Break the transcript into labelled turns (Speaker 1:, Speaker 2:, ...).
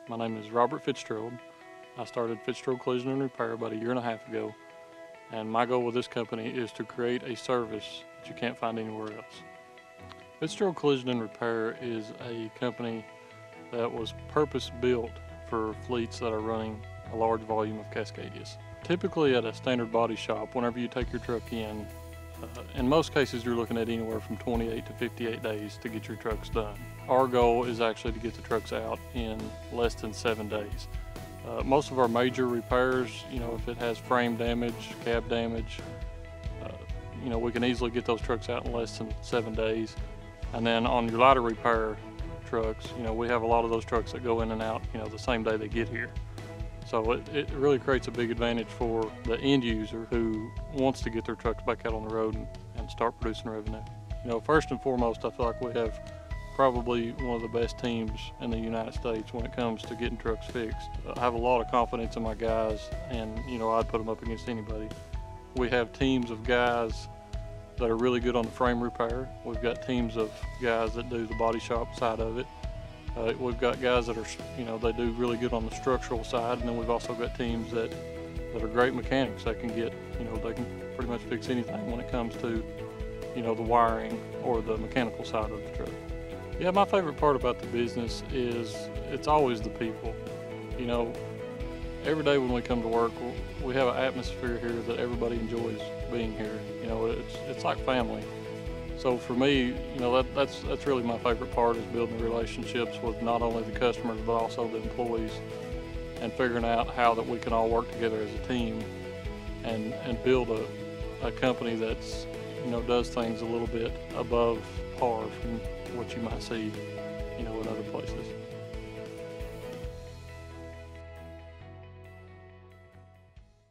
Speaker 1: My name is Robert Fitzgerald. I started Fitzgerald Collision and Repair about a year and a half ago, and my goal with this company is to create a service that you can't find anywhere else. Fitzgerald Collision and Repair is a company that was purpose-built for fleets that are running a large volume of Cascadias. Typically at a standard body shop, whenever you take your truck in most cases you're looking at anywhere from 28 to 58 days to get your trucks done. Our goal is actually to get the trucks out in less than 7 days. Most of our major repairs, if it has frame damage, cab damage, we can easily get those trucks out in less than 7 days. And then on your lighter repair trucks, we have a lot of those trucks that go in and out, the same day they get here. So it really creates a big advantage for the end user who wants to get their trucks back out on the road and start producing revenue. First and foremost, I feel like we have probably one of the best teams in the United States when it comes to getting trucks fixed. I have a lot of confidence in my guys, and I'd put them up against anybody. We have teams of guys that are really good on the frame repair. We've got teams of guys that do the body shop side of it. We've got guys that are, they do really good on the structural side, and then we've also got teams that are great mechanics that can get, they can pretty much fix anything when it comes to, the wiring or the mechanical side of the truck. Yeah, my favorite part about the business is it's always the people. Every day when we come to work, we have an atmosphere here that everybody enjoys being here. It's like family. So for me, that's really my favorite part, is building relationships with not only the customers but also the employees, and figuring out how that we can all work together as a team and build a company that's does things a little bit above par from what you might see in other places.